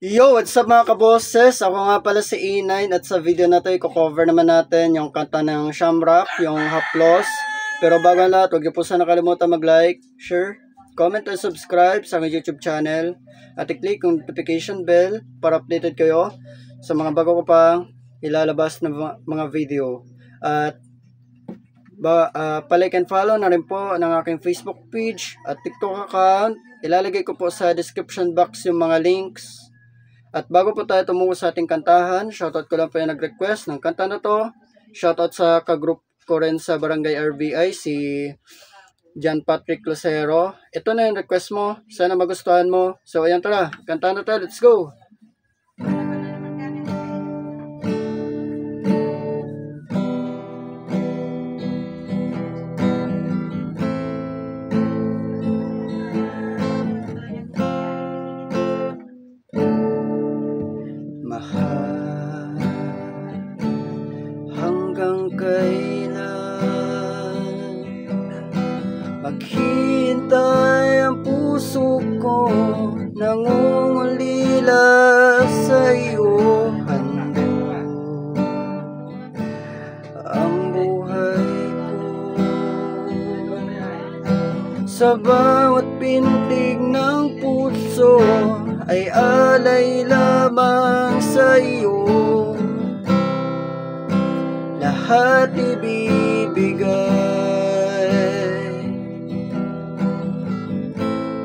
Yo, what's up mga kaboses? Ako nga pala si E9 at sa video na to i-cover naman natin yung kanta ng Shamrock, yung Haplos. Pero bago ang lahat, huwag niyo po sana nakalimutan mag-like, share, comment and subscribe sa aking YouTube channel at i-click yung notification bell para updated kayo sa mga bago ko pang ilalabas na mga video. At palike and follow na rin po ng aking Facebook page at TikTok account. Ilalagay ko po sa description box yung mga links. At bago po tayo tumungo sa ating kantahan, shoutout ko lang po yung nag-request ng kanta na to. Shoutout sa kagroup ko rin sa Barangay RBI, si John Patrick Lucero. Ito na yung request mo. Sana magustuhan mo. So ayan, tara, kantahan na tayo. Let's go! Mahal, hanggang kailan maghihintay ang puso ko, nangungulila sa iyo. Hando ang buhay ko sa bawat pintig ng puso ay alay lamang sa iyo. Lahat ibibigay,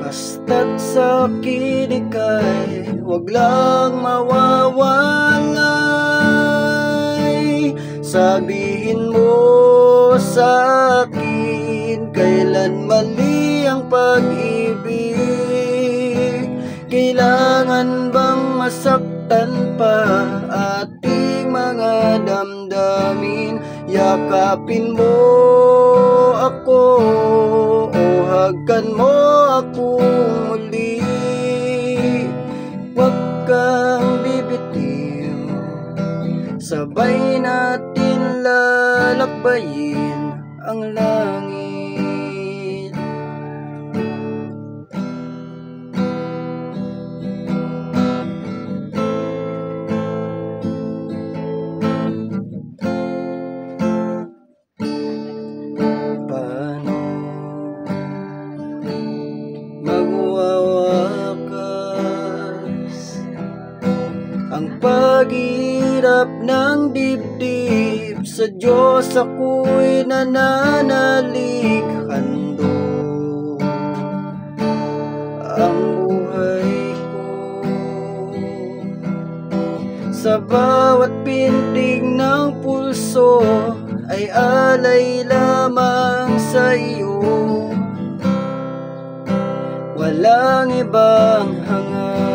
basta't sa akin ika'y wag lang mawawalay. Sabihin mo sa akin kailan mali ang pag-ibig. Kailangan bang masaktan pa ating mga damdamin? Yakapin mo ako o hagkan mo akong muli. Huwag kang bibitiw, sabay natin lalakbayin ang langit. Ang paghirap ng dibdib, sa Diyos ako'y nananalig. Hando ang buhay ko sa bawat pintig ng pulso ay alay lamang sa iyo. Walang ibang hangad,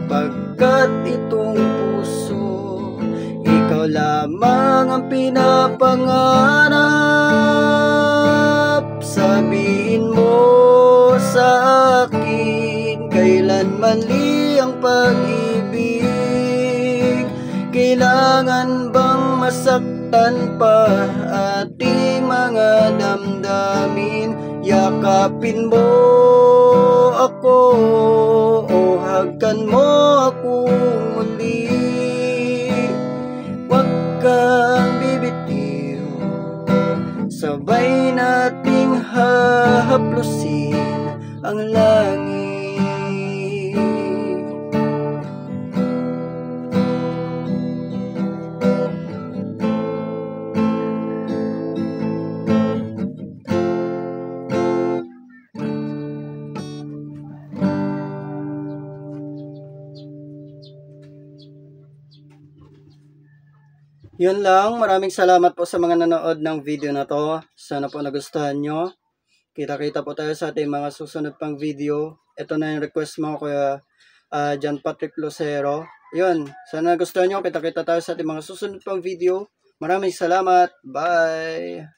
pagkat itong puso ikaw lamang ang pinapangarap. Sabihin mo sa akin kailan mali ang pag-ibig. Kailangan bang masaktan pa ating mga damdamin? Yakapin mo ako o hagkan mo akong muli. Huwag kang bibitiw, sabay nating hahaplusin ang langit. Yun lang, maraming salamat po sa mga nanood ng video na to. Sana po nagustuhan nyo. Kita-kita po tayo sa ating mga susunod pang video. Ito na yung request mo, Kuya John Patrick Lucero. Yun, sana nagustuhan nyo. Kita-kita tayo sa ating mga susunod pang video. Maraming salamat. Bye!